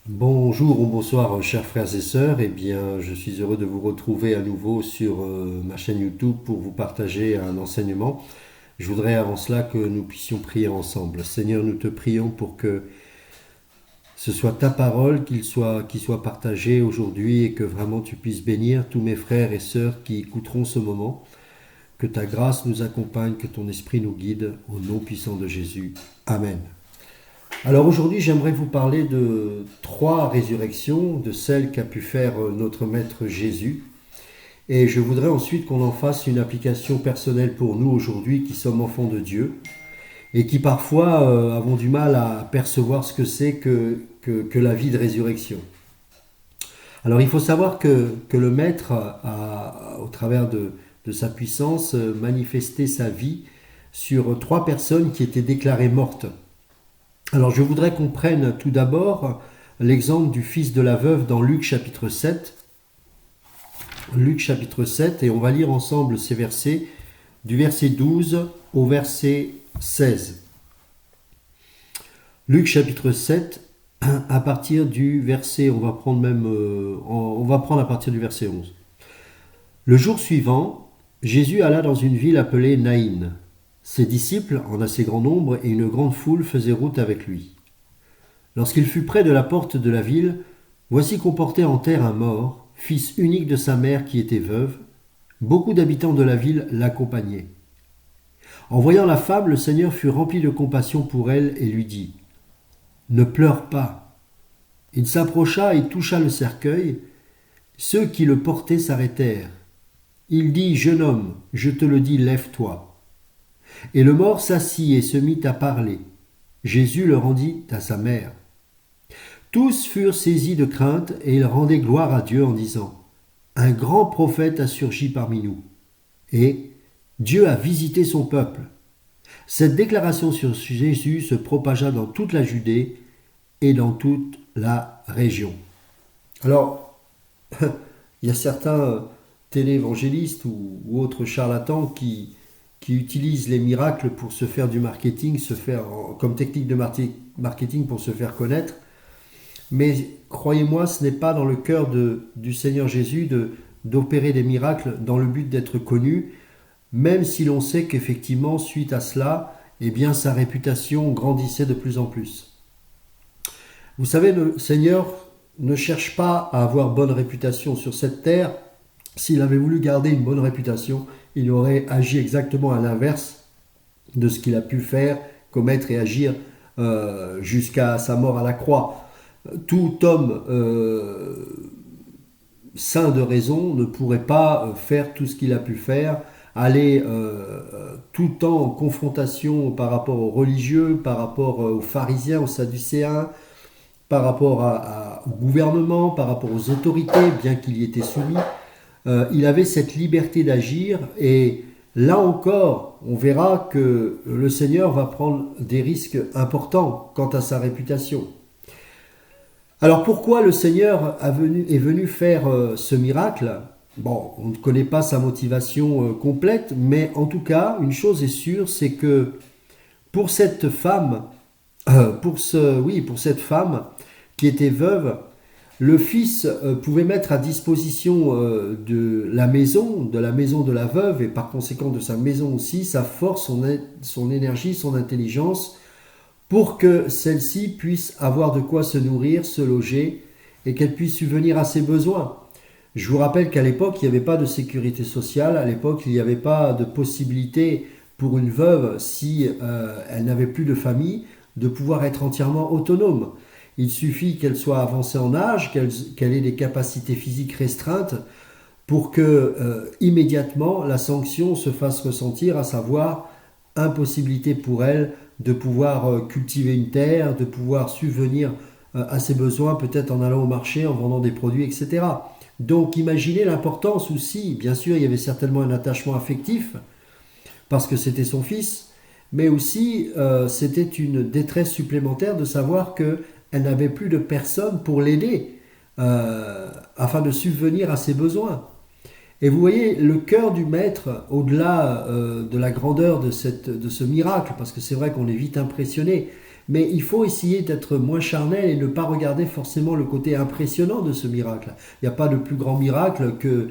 Bonjour ou bonsoir chers frères et sœurs, eh bien je suis heureux de vous retrouver à nouveau sur ma chaîne YouTube pour vous partager un enseignement. Je voudrais avant cela que nous puissions prier ensemble. Seigneur, nous te prions pour que ce soit ta parole qui soit partagée aujourd'hui et que vraiment tu puisses bénir tous mes frères et sœurs qui écouteront ce moment. Que ta grâce nous accompagne, que ton esprit nous guide, au nom puissant de Jésus. Amen. Alors aujourd'hui, j'aimerais vous parler de trois résurrections, de celles qu'a pu faire notre Maître Jésus. Et je voudrais ensuite qu'on en fasse une application personnelle pour nous aujourd'hui qui sommes enfants de Dieu et qui parfois avons du mal à percevoir ce que c'est que la vie de résurrection. Alors il faut savoir que le Maître a, au travers de sa puissance, manifesté sa vie sur trois personnes qui étaient déclarées mortes. Alors je voudrais qu'on prenne tout d'abord l'exemple du fils de la veuve dans Luc chapitre 7. Luc chapitre 7, et on va lire ensemble ces versets du verset 12 au verset 16. Luc chapitre 7, à partir du verset, on va prendre à partir du verset 11. Le jour suivant, Jésus alla dans une ville appelée Naïn. Ses disciples, en assez grand nombre, et une grande foule faisaient route avec lui. Lorsqu'il fut près de la porte de la ville, voici qu'on portait en terre un mort, fils unique de sa mère qui était veuve. Beaucoup d'habitants de la ville l'accompagnaient. En voyant la femme, le Seigneur fut rempli de compassion pour elle et lui dit « Ne pleure pas ». Il s'approcha et toucha le cercueil. Ceux qui le portaient s'arrêtèrent. Il dit « Jeune homme, je te le dis, lève-toi ». Et le mort s'assit et se mit à parler. Jésus le rendit à sa mère. Tous furent saisis de crainte et ils rendaient gloire à Dieu en disant « Un grand prophète a surgi parmi nous. Et Dieu a visité son peuple. » Cette déclaration sur Jésus se propagea dans toute la Judée et dans toute la région. Alors, il y a certains téléévangélistes ou autres charlatans qui utilisent les miracles pour se faire du marketing, comme technique de marketing pour se faire connaître. Mais croyez-moi, ce n'est pas dans le cœur du Seigneur Jésus d'opérer des miracles dans le but d'être connu, même si l'on sait qu'effectivement, suite à cela, eh bien, sa réputation grandissait de plus en plus. Vous savez, le Seigneur ne cherche pas à avoir bonne réputation sur cette terre. S'il avait voulu garder une bonne réputation, il aurait agi exactement à l'inverse de ce qu'il a pu faire, commettre et agir jusqu'à sa mort à la croix. Tout homme saint de raison ne pourrait pas faire tout ce qu'il a pu faire, aller tout le temps en confrontation par rapport aux religieux, par rapport aux pharisiens, aux sadducéens, par rapport au gouvernement, par rapport aux autorités, bien qu'il y était soumis. Il avait cette liberté d'agir et là encore, on verra que le Seigneur va prendre des risques importants quant à sa réputation. Alors pourquoi le Seigneur est venu faire ce miracle? Bon, on ne connaît pas sa motivation complète, mais en tout cas, une chose est sûre, c'est que pour cette femme, pour cette femme qui était veuve, le fils pouvait mettre à disposition de la maison de la veuve et par conséquent de sa maison aussi, sa force, son énergie, son intelligence, pour que celle-ci puisse avoir de quoi se nourrir, se loger et qu'elle puisse subvenir à ses besoins. Je vous rappelle qu'à l'époque, il n'y avait pas de sécurité sociale, à l'époque, il n'y avait pas de possibilité pour une veuve, si elle n'avait plus de famille, de pouvoir être entièrement autonome. Il suffit qu'elle soit avancée en âge, qu'elle ait des capacités physiques restreintes pour que immédiatement la sanction se fasse ressentir, à savoir impossibilité pour elle de pouvoir cultiver une terre, de pouvoir subvenir à ses besoins, peut-être en allant au marché, en vendant des produits, etc. Donc imaginez l'importance aussi, bien sûr il y avait certainement un attachement affectif, parce que c'était son fils, mais aussi c'était une détresse supplémentaire de savoir qu'elle n'avait plus de personne pour l'aider, afin de subvenir à ses besoins. Et vous voyez le cœur du maître, au-delà de la grandeur de ce miracle, parce que c'est vrai qu'on est vite impressionné, Mais il faut essayer d'être moins charnel et ne pas regarder forcément le côté impressionnant de ce miracle. Il n'y a pas de plus grand miracle que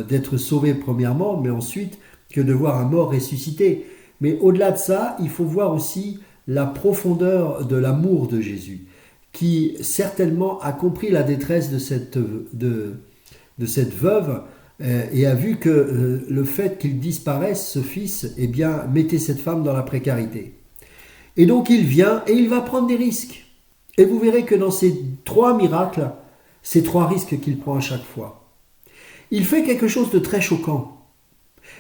d'être sauvé premièrement, mais ensuite que de voir un mort ressuscité. Mais au-delà de ça, il faut voir aussi la profondeur de l'amour de Jésus, qui certainement a compris la détresse de cette veuve et a vu que le fait qu'il disparaisse, ce fils, eh bien, mettait cette femme dans la précarité. Et donc il vient et il va prendre des risques. Et vous verrez que dans ces 3 miracles, c'est 3 risques qu'il prend à chaque fois. Il fait quelque chose de très choquant.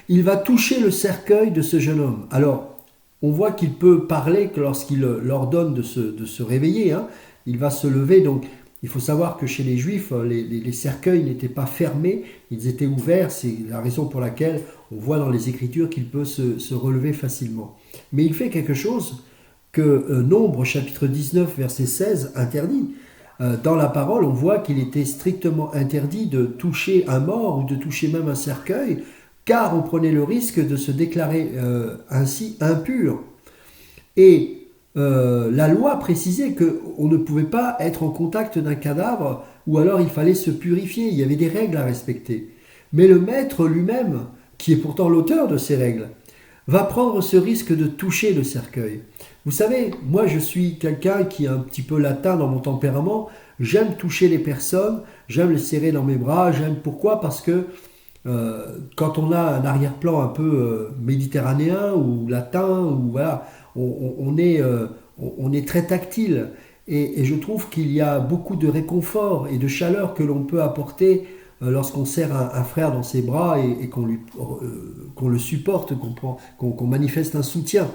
Il va toucher le cercueil de ce jeune homme. Alors, on voit qu'il peut parler que lorsqu'il leur donne de se réveiller. Hein. Il va se lever. Donc, il faut savoir que chez les Juifs, les cercueils n'étaient pas fermés, ils étaient ouverts. C'est la raison pour laquelle on voit dans les Écritures qu'il peut se relever facilement. Mais il fait quelque chose que Nombre, chapitre 19, verset 16, interdit. Dans la parole, on voit qu'il était strictement interdit de toucher un mort ou de toucher même un cercueil, car on prenait le risque de se déclarer ainsi impur. Et la loi précisait qu'on ne pouvait pas être en contact d'un cadavre, ou alors il fallait se purifier, il y avait des règles à respecter. Mais le maître lui-même, qui est pourtant l'auteur de ces règles, va prendre ce risque de toucher le cercueil. Vous savez, moi je suis quelqu'un qui est un petit peu latin dans mon tempérament, j'aime toucher les personnes, j'aime les serrer dans mes bras, pourquoi ? Parce que quand on a un arrière-plan un peu méditerranéen ou latin, ou voilà, on est très tactile. Et je trouve qu'il y a beaucoup de réconfort et de chaleur que l'on peut apporter lorsqu'on serre un frère dans ses bras et qu'on le supporte, qu'on manifeste un soutien.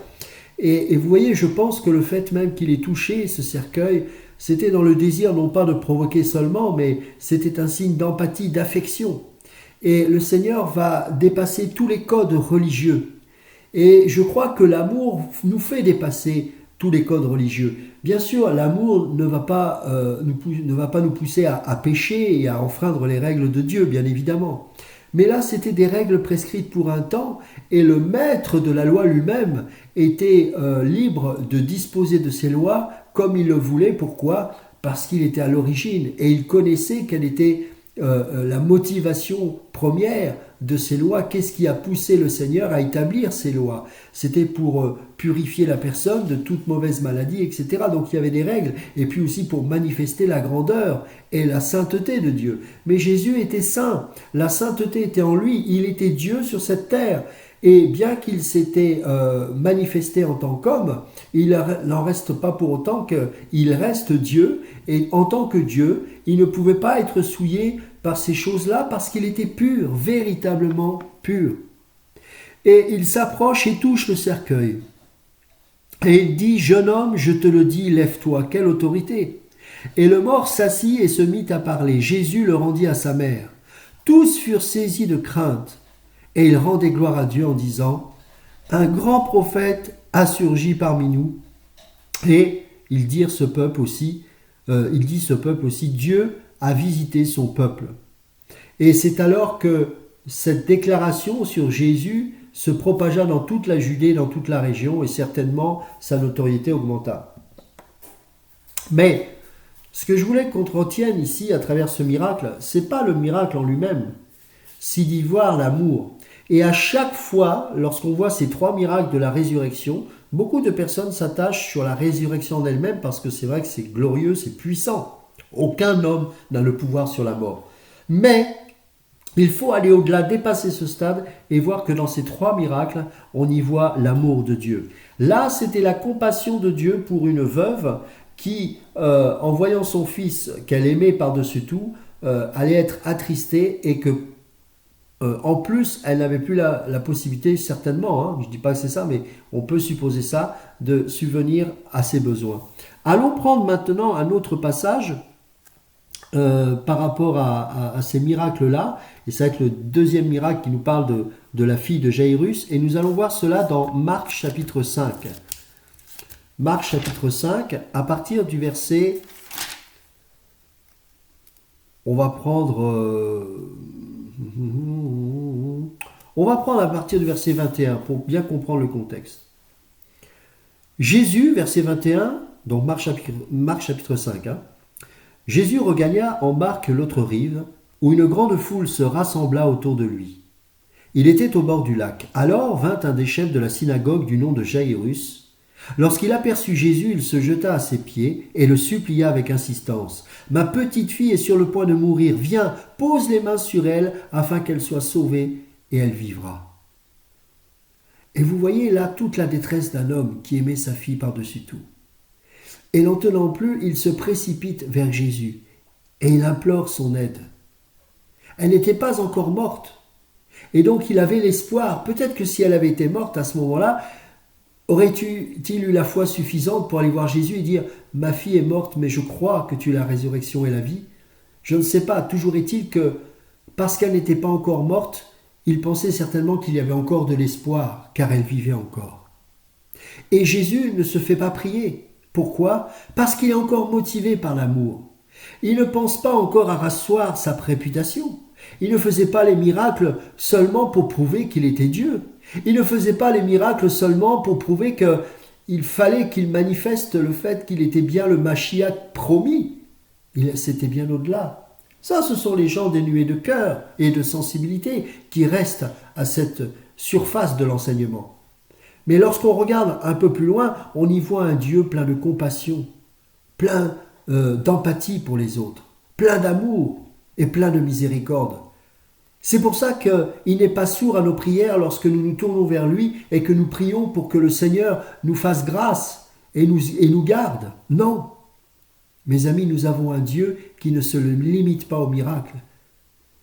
Et vous voyez, je pense que le fait même qu'il ait touché ce cercueil, c'était dans le désir non pas de provoquer seulement, mais c'était un signe d'empathie, d'affection. Et le Seigneur va dépasser tous les codes religieux. Et je crois que l'amour nous fait dépasser tous les codes religieux. Bien sûr, l'amour ne va pas nous pousser à pécher et à enfreindre les règles de Dieu, bien évidemment. Mais là, c'était des règles prescrites pour un temps, et le maître de la loi lui-même était libre de disposer de ces lois comme il le voulait. Pourquoi ? Parce qu'il était à l'origine, et il connaissait quelle était la motivation première de ces lois. Qu'est-ce qui a poussé le Seigneur à établir ces lois ? C'était pour purifier la personne de toute mauvaise maladie, etc. Donc il y avait des règles, et puis aussi pour manifester la grandeur et la sainteté de Dieu. Mais Jésus était saint, la sainteté était en lui, il était Dieu sur cette terre. Et bien qu'il s'était manifesté en tant qu'homme, il n'en reste pas pour autant qu'il reste Dieu. Et en tant que Dieu, il ne pouvait pas être souillé par ces choses-là parce qu'il était pur, véritablement pur. Et il s'approche et touche le cercueil. Et il dit, « Jeune homme, je te le dis, lève-toi. » Quelle autorité ! Et le mort s'assit et se mit à parler. Jésus le rendit à sa mère. Tous furent saisis de crainte. Et il rendait gloire à Dieu en disant, « Un grand prophète a surgi parmi nous. » Et il dit ce peuple aussi, Dieu a visité son peuple. Et c'est alors que cette déclaration sur Jésus se propagea dans toute la Judée, dans toute la région, et certainement sa notoriété augmenta. Mais ce que je voulais qu'on retienne ici à travers ce miracle, c'est pas le miracle en lui-même, c'est d'y voir l'amour. Et à chaque fois, lorsqu'on voit ces 3 miracles de la résurrection, beaucoup de personnes s'attachent sur la résurrection en elle-même parce que c'est vrai que c'est glorieux, c'est puissant. Aucun homme n'a le pouvoir sur la mort. Mais il faut aller au-delà, dépasser ce stade et voir que dans ces 3 miracles, on y voit l'amour de Dieu. Là, c'était la compassion de Dieu pour une veuve qui, en voyant son fils qu'elle aimait par-dessus tout, allait être attristée et que en plus, elle n'avait plus la possibilité, certainement, je ne dis pas que c'est ça, mais on peut supposer ça, de subvenir à ses besoins. Allons prendre maintenant un autre passage par rapport à ces miracles-là, et ça va être le deuxième miracle qui nous parle de la fille de Jairus, et nous allons voir cela dans Marc chapitre 5. Marc chapitre 5, à partir du verset... On va prendre à partir du verset 21 pour bien comprendre le contexte. Jésus, verset 21, donc Marc chapitre 5, Jésus regagna en barque l'autre rive, où une grande foule se rassembla autour de lui. Il était au bord du lac. Alors vint un des chefs de la synagogue du nom de Jaïrus. Lorsqu'il aperçut Jésus, il se jeta à ses pieds et le supplia avec insistance. « Ma petite fille est sur le point de mourir. Viens, pose les mains sur elle afin qu'elle soit sauvée et elle vivra. » Et vous voyez là toute la détresse d'un homme qui aimait sa fille par-dessus tout. Et n'en tenant plus, il se précipite vers Jésus et il implore son aide. Elle n'était pas encore morte. Et donc il avait l'espoir, peut-être que si elle avait été morte à ce moment-là, aurait-il eu la foi suffisante pour aller voir Jésus et dire « Ma fille est morte, mais je crois que tu es la résurrection et la vie ». Je ne sais pas, toujours est-il que parce qu'elle n'était pas encore morte, il pensait certainement qu'il y avait encore de l'espoir, car elle vivait encore. Et Jésus ne se fait pas prier. Pourquoi ? Parce qu'il est encore motivé par l'amour. Il ne pense pas encore à rasseoir sa réputation. Il ne faisait pas les miracles seulement pour prouver qu'il était Dieu. Il ne faisait pas les miracles seulement pour prouver qu'il fallait qu'il manifeste le fait qu'il était bien le Mashiach promis. C'était bien au-delà. Ça, ce sont les gens dénués de cœur et de sensibilité qui restent à cette surface de l'enseignement. Mais lorsqu'on regarde un peu plus loin, on y voit un Dieu plein de compassion, plein d'empathie pour les autres, plein d'amour et plein de miséricorde. C'est pour ça qu'il n'est pas sourd à nos prières lorsque nous nous tournons vers lui et que nous prions pour que le Seigneur nous fasse grâce et nous garde. Non. Mes amis, nous avons un Dieu qui ne se limite pas au miracle,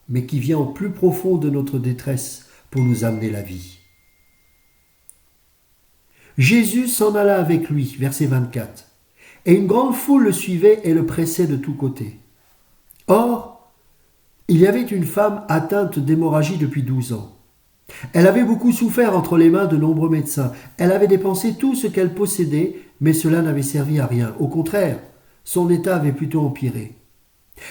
mais qui vient au plus profond de notre détresse pour nous amener la vie. Jésus s'en alla avec lui, verset 24, et une grande foule le suivait et le pressait de tous côtés. Or, il y avait une femme atteinte d'hémorragie depuis 12 ans. Elle avait beaucoup souffert entre les mains de nombreux médecins. Elle avait dépensé tout ce qu'elle possédait, mais cela n'avait servi à rien. Au contraire, son état avait plutôt empiré.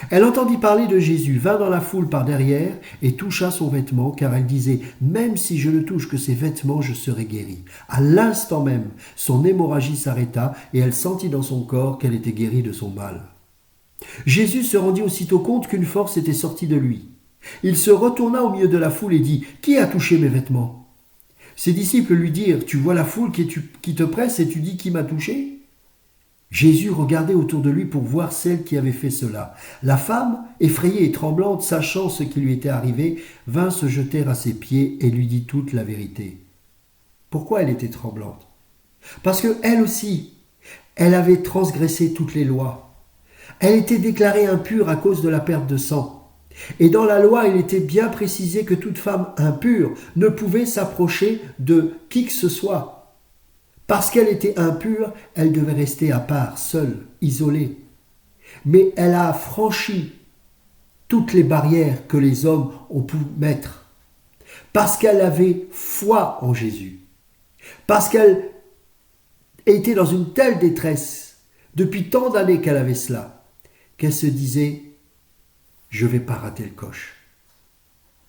Elle entendit parler de Jésus, vint dans la foule par derrière et toucha son vêtement, car elle disait « Même si je ne touche que ses vêtements, je serai guérie. » À l'instant même, son hémorragie s'arrêta et elle sentit dans son corps qu'elle était guérie de son mal. Jésus se rendit aussitôt compte qu'une force était sortie de lui. Il se retourna au milieu de la foule et dit « Qui a touché mes vêtements ?» Ses disciples lui dirent « Tu vois la foule qui te presse et tu dis qui m'a touché ?» Jésus regardait autour de lui pour voir celle qui avait fait cela. La femme, effrayée et tremblante, sachant ce qui lui était arrivé, vint se jeter à ses pieds et lui dit toute la vérité. Pourquoi elle était tremblante ? Parce que elle aussi, elle avait transgressé toutes les lois. Elle était déclarée impure à cause de la perte de sang. Et dans la loi, il était bien précisé que toute femme impure ne pouvait s'approcher de qui que ce soit. Parce qu'elle était impure, elle devait rester à part, seule, isolée. Mais elle a franchi toutes les barrières que les hommes ont pu mettre. Parce qu'elle avait foi en Jésus. Parce qu'elle était dans une telle détresse, depuis tant d'années qu'elle avait cela, qu'elle se disait « je ne vais pas rater le coche ».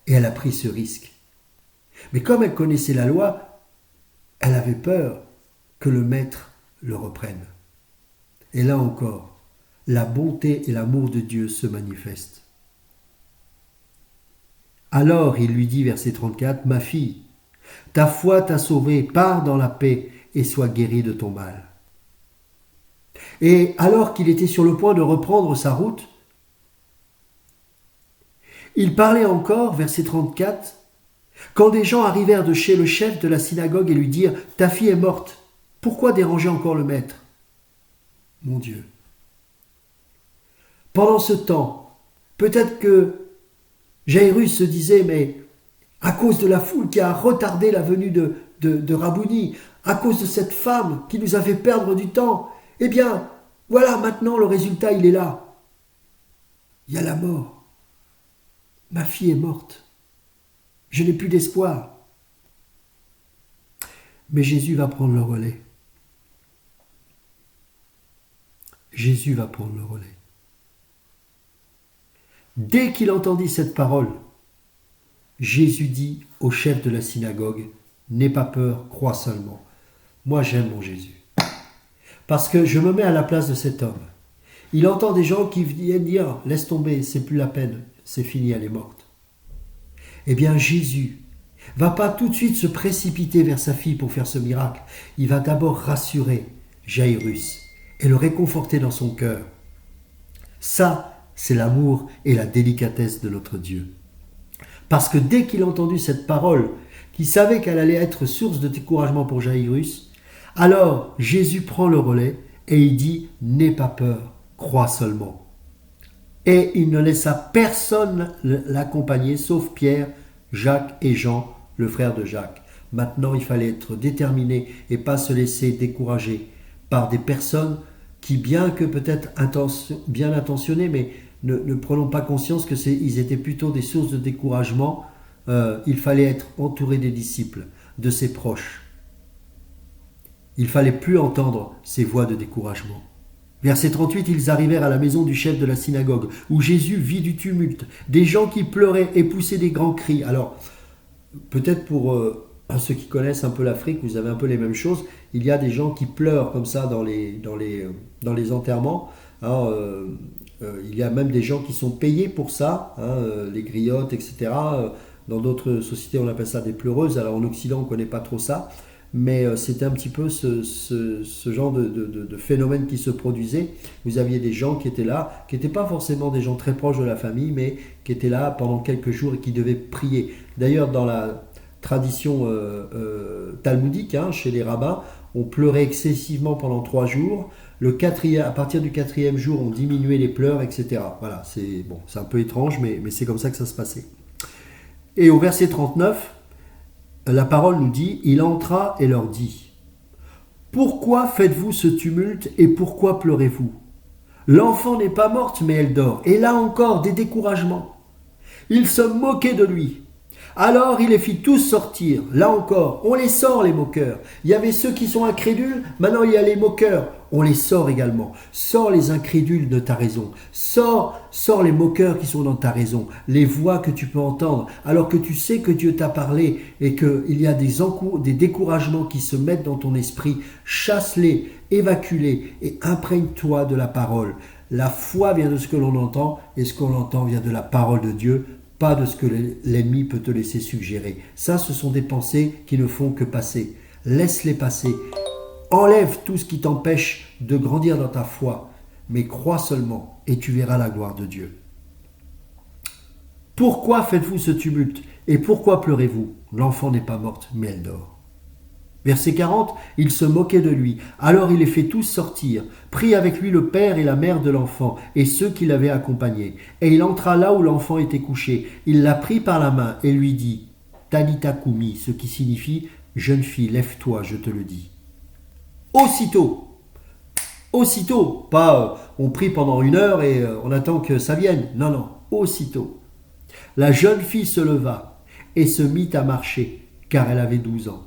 Et elle a pris ce risque. Mais comme elle connaissait la loi, elle avait peur que le maître le reprenne. Et là encore, la bonté et l'amour de Dieu se manifestent. Alors il lui dit, verset 34, « Ma fille, ta foi t'a sauvée, pars dans la paix et sois guérie de ton mal. » Et alors qu'il était sur le point de reprendre sa route, il parlait encore, verset 34, quand des gens arrivèrent de chez le chef de la synagogue et lui dirent « Ta fille est morte, pourquoi déranger encore le maître ?» Mon Dieu. Pendant ce temps, peut-être que Jaïrus se disait « Mais à cause de la foule qui a retardé la venue de Rabouni, à cause de cette femme qui nous a fait perdre du temps, eh bien, voilà, maintenant le résultat, il est là. Il y a la mort. Ma fille est morte. Je n'ai plus d'espoir. » Mais Jésus va prendre le relais. Jésus va prendre le relais. Dès qu'il entendit cette parole, Jésus dit au chef de la synagogue, « N'aie pas peur, crois seulement. Moi j'aime mon Jésus. » Parce que je me mets à la place de cet homme. Il entend des gens qui viennent dire « Laisse tomber, c'est plus la peine, c'est fini, elle est morte. » Eh bien Jésus va pas tout de suite se précipiter vers sa fille pour faire ce miracle. Il va d'abord rassurer Jairus et le réconforter dans son cœur. Ça, c'est l'amour et la délicatesse de notre Dieu. Parce que dès qu'il a entendu cette parole, qu'il savait qu'elle allait être source de découragement pour Jairus, alors Jésus prend le relais et il dit « N'aie pas peur, crois seulement ». Et il ne laissa personne l'accompagner, sauf Pierre, Jacques et Jean, le frère de Jacques. Maintenant, il fallait être déterminé et pas se laisser décourager par des personnes qui, bien que peut-être bien intentionnées, mais ne prenons pas conscience qu'ils étaient plutôt des sources de découragement. Il fallait être entouré des disciples, de ses proches. Il fallait plus entendre ces voix de découragement. Verset 38, ils arrivèrent à la maison du chef de la synagogue, où Jésus vit du tumulte, des gens qui pleuraient et poussaient des grands cris. Alors, peut-être pour ceux qui connaissent un peu l'Afrique, vous avez un peu les mêmes choses. Il y a des gens qui pleurent comme ça dans les enterrements. Alors, il y a même des gens qui sont payés pour ça, les griottes, etc. Dans d'autres sociétés, on appelle ça des pleureuses. Alors en Occident, on ne connaît pas trop ça. Mais c'était un petit peu ce genre de phénomène qui se produisait. Vous aviez des gens qui étaient là, qui n'étaient pas forcément des gens très proches de la famille, mais qui étaient là pendant quelques jours et qui devaient prier. D'ailleurs, dans la tradition talmudique, chez les rabbins, on pleurait excessivement pendant 3 jours. À partir du 4e jour, on diminuait les pleurs, etc. Voilà, c'est un peu étrange, mais c'est comme ça que ça se passait. Et au verset 39, la parole nous dit, il entra et leur dit, « Pourquoi faites-vous ce tumulte et pourquoi pleurez-vous? L'enfant n'est pas morte, mais elle dort. » Et là encore, des découragements. Ils se moquaient de lui. Alors il les fit tous sortir. Là encore, on les sort les moqueurs. Il y avait ceux qui sont incrédules, maintenant il y a les moqueurs. On les sort également. Sors les incrédules de ta raison. Sors les moqueurs qui sont dans ta raison. Les voix que tu peux entendre, alors que tu sais que Dieu t'a parlé et qu'il y a des découragements qui se mettent dans ton esprit. Chasse-les, évacue-les et imprègne-toi de la parole. La foi vient de ce que l'on entend et ce qu'on entend vient de la parole de Dieu. Pas de ce que l'ennemi peut te laisser suggérer. Ça, ce sont des pensées qui ne font que passer. Laisse-les passer. Enlève tout ce qui t'empêche de grandir dans ta foi, mais crois seulement et tu verras la gloire de Dieu. Pourquoi faites-vous ce tumulte et pourquoi pleurez-vous? L'enfant n'est pas morte, mais elle dort. Verset 40, il se moquait de lui. Alors il les fait tous sortir, prit avec lui le père et la mère de l'enfant et ceux qui l'avaient accompagné. Et il entra là où l'enfant était couché. Il la prit par la main et lui dit, Talita Koumi, ce qui signifie, jeune fille, lève-toi, je te le dis. Aussitôt, pas on prie pendant 1 heure et on attend que ça vienne. Non, aussitôt. La jeune fille se leva et se mit à marcher, car elle avait 12 ans.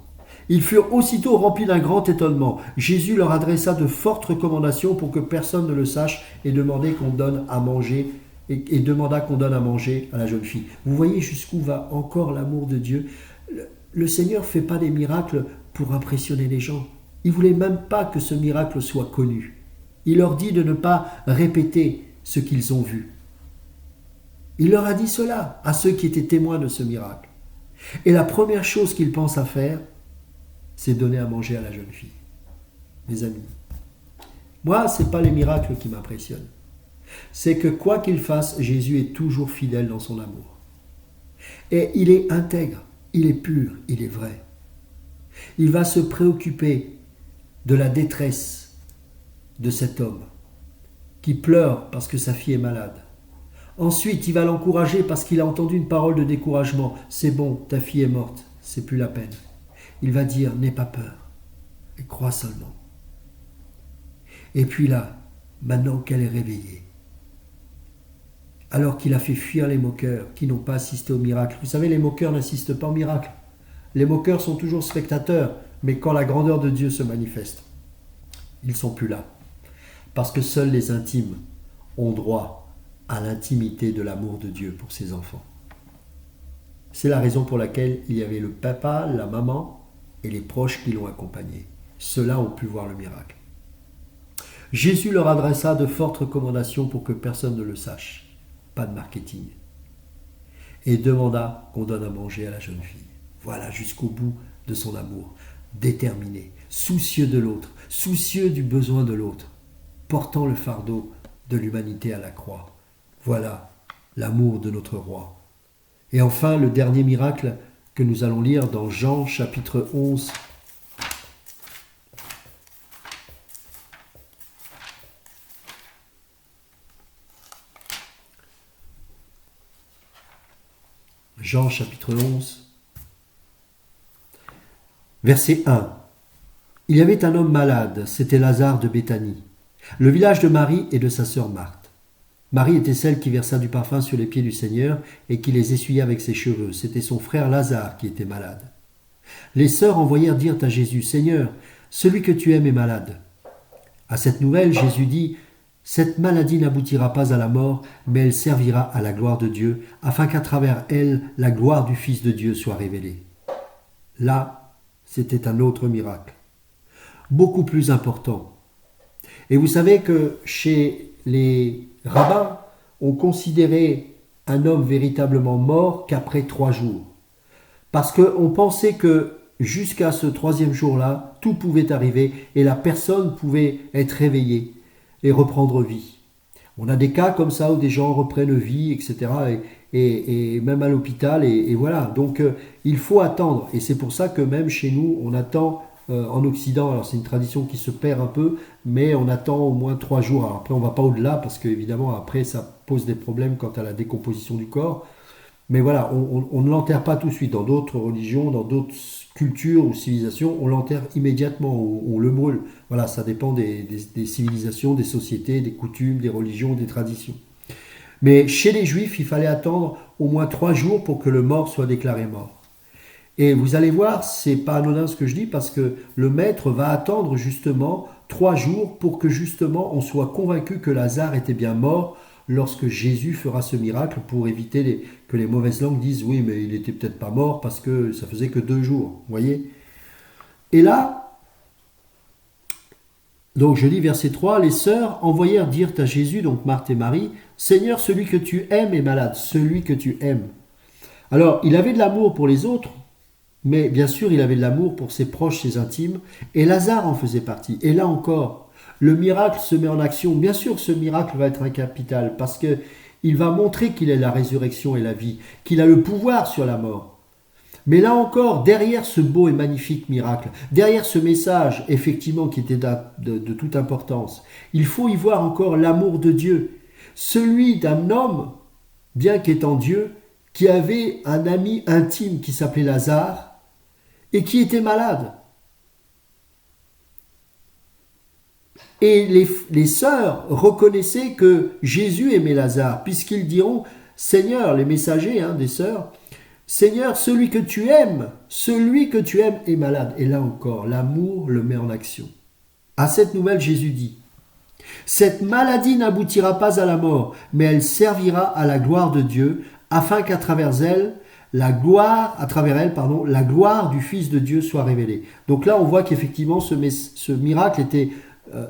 Ils furent aussitôt remplis d'un grand étonnement. Jésus leur adressa de fortes recommandations pour que personne ne le sache et demanda qu'on donne à manger à la jeune fille. Vous voyez jusqu'où va encore l'amour de Dieu. Le Seigneur ne fait pas des miracles pour impressionner les gens. Il ne voulait même pas que ce miracle soit connu. Il leur dit de ne pas répéter ce qu'ils ont vu. Il leur a dit cela à ceux qui étaient témoins de ce miracle. Et la première chose qu'il pense à faire, c'est donner à manger à la jeune fille. Mes amis, moi, ce n'est pas les miracles qui m'impressionnent. C'est que quoi qu'il fasse, Jésus est toujours fidèle dans son amour. Et il est intègre, il est pur, il est vrai. Il va se préoccuper de la détresse de cet homme qui pleure parce que sa fille est malade. Ensuite, il va l'encourager parce qu'il a entendu une parole de découragement. C'est bon, ta fille est morte, c'est plus la peine. Il va dire, n'aie pas peur, et crois seulement. Et puis là, maintenant qu'elle est réveillée, alors qu'il a fait fuir les moqueurs qui n'ont pas assisté au miracle. Vous savez, les moqueurs n'assistent pas au miracle. Les moqueurs sont toujours spectateurs, mais quand la grandeur de Dieu se manifeste, ils ne sont plus là. Parce que seuls les intimes ont droit à l'intimité de l'amour de Dieu pour ses enfants. C'est la raison pour laquelle il y avait le papa, la maman et les proches qui l'ont accompagné. Ceux-là ont pu voir le miracle. Jésus leur adressa de fortes recommandations pour que personne ne le sache. Pas de marketing. Et demanda qu'on donne à manger à la jeune fille. Voilà, jusqu'au bout de son amour. Déterminé, soucieux de l'autre, soucieux du besoin de l'autre, portant le fardeau de l'humanité à la croix. Voilà l'amour de notre roi. Et enfin, le dernier miracle que nous allons lire dans Jean chapitre 11. Jean chapitre 11, verset 1. Il y avait un homme malade, c'était Lazare de Béthanie, le village de Marie et de sa sœur Marthe. Marie était celle qui versa du parfum sur les pieds du Seigneur et qui les essuya avec ses cheveux. C'était son frère Lazare qui était malade. Les sœurs envoyèrent dire à Jésus, « Seigneur, celui que tu aimes est malade. » À cette nouvelle, Jésus dit, « Cette maladie n'aboutira pas à la mort, mais elle servira à la gloire de Dieu, afin qu'à travers elle, la gloire du Fils de Dieu soit révélée. » Là, c'était un autre miracle, beaucoup plus important. Et vous savez que chez les rabbins, on considérait un homme véritablement mort qu'après 3 jours. Parce qu'on pensait que jusqu'à ce 3e jour-là, tout pouvait arriver et la personne pouvait être réveillée et reprendre vie. On a des cas comme ça où des gens reprennent vie, etc. Et même à l'hôpital, et voilà. Donc il faut attendre. Et c'est pour ça que même chez nous, on attend en Occident, alors c'est une tradition qui se perd un peu, mais on attend au moins 3 jours. Alors après, on ne va pas au-delà, parce qu'évidemment, après, ça pose des problèmes quant à la décomposition du corps. Mais voilà, on ne l'enterre pas tout de suite. Dans d'autres religions, dans d'autres cultures ou civilisations, on l'enterre immédiatement, on le brûle. Voilà, ça dépend des civilisations, des sociétés, des coutumes, des religions, des traditions. Mais chez les Juifs, il fallait attendre au moins 3 jours pour que le mort soit déclaré mort. Et vous allez voir, c'est pas anodin ce que je dis, parce que le maître va attendre justement 3 jours pour que justement on soit convaincu que Lazare était bien mort lorsque Jésus fera ce miracle, pour éviter que les mauvaises langues disent « oui, mais il était peut-être pas mort parce que ça faisait que 2 jours ». Vous voyez ? Et là, donc je lis verset 3, « Les sœurs envoyèrent dire à Jésus, donc Marthe et Marie, « Seigneur, celui que tu aimes est malade, celui que tu aimes. » Alors, il avait de l'amour pour les autres, mais bien sûr, il avait de l'amour pour ses proches, ses intimes, et Lazare en faisait partie. Et là encore, le miracle se met en action. Bien sûr, ce miracle va être un capital, parce qu'il va montrer qu'il est la résurrection et la vie, qu'il a le pouvoir sur la mort. Mais là encore, derrière ce beau et magnifique miracle, derrière ce message, effectivement, qui était de toute importance, il faut y voir encore l'amour de Dieu, celui d'un homme, bien qu'étant Dieu, qui avait un ami intime qui s'appelait Lazare, et qui était malade. Et les sœurs reconnaissaient que Jésus aimait Lazare, puisqu'ils diront, Seigneur, les messagers des sœurs, Seigneur, celui que tu aimes est malade. Et là encore, l'amour le met en action. À cette nouvelle, Jésus dit, cette maladie n'aboutira pas à la mort, mais elle servira à la gloire de Dieu, afin qu'à travers elle, la gloire du Fils de Dieu soit révélée. Donc là, on voit qu'effectivement, ce miracle était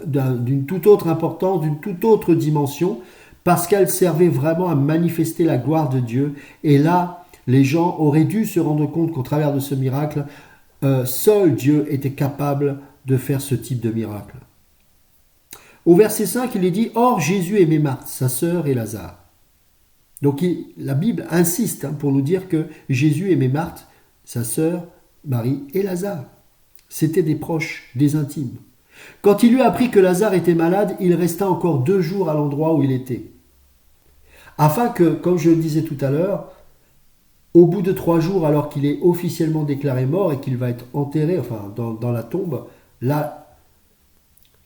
d'une toute autre importance, d'une toute autre dimension, parce qu'elle servait vraiment à manifester la gloire de Dieu. Et là, les gens auraient dû se rendre compte qu'au travers de ce miracle, seul Dieu était capable de faire ce type de miracle. Au verset 5, il est dit « Or Jésus aimait Marthe, sa sœur et Lazare. » Donc la Bible insiste pour nous dire que Jésus aimait Marthe, sa sœur, Marie et Lazare. C'étaient des proches, des intimes. Quand il eut appris que Lazare était malade, il resta encore 2 jours à l'endroit où il était. Afin que, comme je le disais tout à l'heure, au bout de 3 jours, alors qu'il est officiellement déclaré mort et qu'il va être enterré, dans la tombe, là,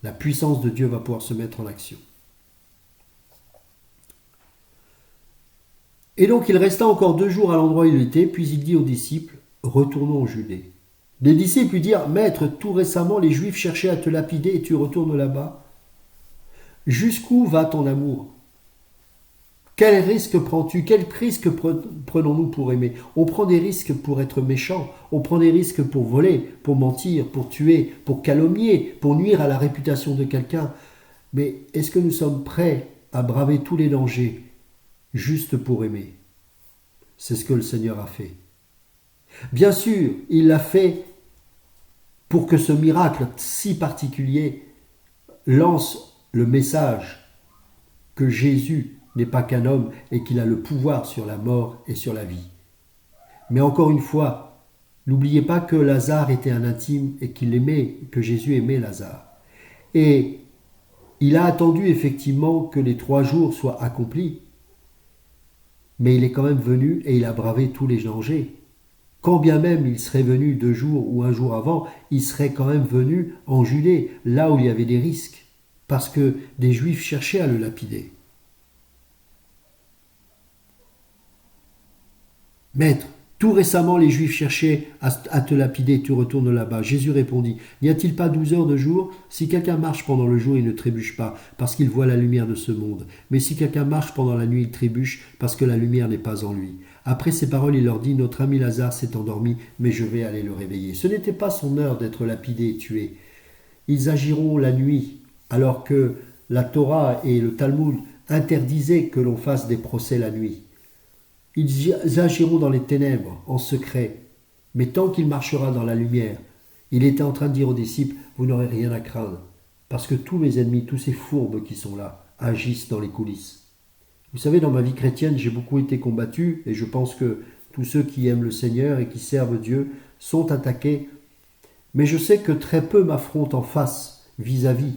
la puissance de Dieu va pouvoir se mettre en action. Et donc il resta encore 2 jours à l'endroit où il était, puis il dit aux disciples, retournons en Judée. Les disciples lui dirent, Maître, tout récemment les Juifs cherchaient à te lapider et tu retournes là-bas. Jusqu'où va ton amour? Quel risque prends-tu? Quel risque prenons-nous pour aimer? On prend des risques pour être méchant, on prend des risques pour voler, pour mentir, pour tuer, pour calomnier, pour nuire à la réputation de quelqu'un. Mais est-ce que nous sommes prêts à braver tous les dangers juste pour aimer? C'est ce que le Seigneur a fait. Bien sûr, il l'a fait pour que ce miracle si particulier lance le message que Jésus n'est pas qu'un homme et qu'il a le pouvoir sur la mort et sur la vie. Mais encore une fois, n'oubliez pas que Lazare était un intime et qu'il aimait, que Jésus aimait Lazare. Et il a attendu effectivement que les 3 jours soient accomplis, mais il est quand même venu et il a bravé tous les dangers. Quand bien même il serait venu 2 jours ou 1 jour avant, il serait quand même venu en Judée, là où il y avait des risques, parce que des Juifs cherchaient à le lapider. Maître, tout récemment les Juifs cherchaient à te lapider, tu retournes là-bas. Jésus répondit, n'y a-t-il pas 12 heures de jour? Si quelqu'un marche pendant le jour, il ne trébuche pas, parce qu'il voit la lumière de ce monde. Mais si quelqu'un marche pendant la nuit, il trébuche, parce que la lumière n'est pas en lui. Après ces paroles, il leur dit, notre ami Lazare s'est endormi, mais je vais aller le réveiller. Ce n'était pas son heure d'être lapidé et tué. Ils agiront la nuit, alors que la Torah et le Talmud interdisaient que l'on fasse des procès la nuit. Ils agiront dans les ténèbres, en secret, mais tant qu'il marchera dans la lumière, il était en train de dire aux disciples, vous n'aurez rien à craindre, parce que tous mes ennemis, tous ces fourbes qui sont là, agissent dans les coulisses. Vous savez, dans ma vie chrétienne, j'ai beaucoup été combattu, et je pense que tous ceux qui aiment le Seigneur et qui servent Dieu sont attaqués, mais je sais que très peu m'affrontent en face, vis-à-vis,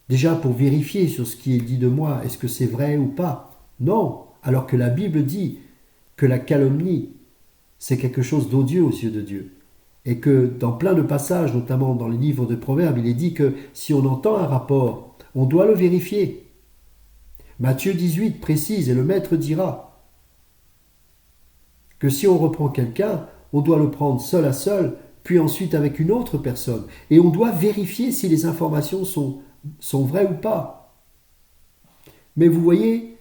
déjà pour vérifier sur ce qui est dit de moi, est-ce que c'est vrai ou pas? Non, alors que la Bible dit que la calomnie, c'est quelque chose d'odieux aux yeux de Dieu. Et que dans plein de passages, notamment dans les livres de Proverbes, il est dit que si on entend un rapport, on doit le vérifier. Matthieu 18 précise, et le maître dira, que si on reprend quelqu'un, on doit le prendre seul à seul, puis ensuite avec une autre personne. Et on doit vérifier si les informations sont vraies ou pas. Mais vous voyez,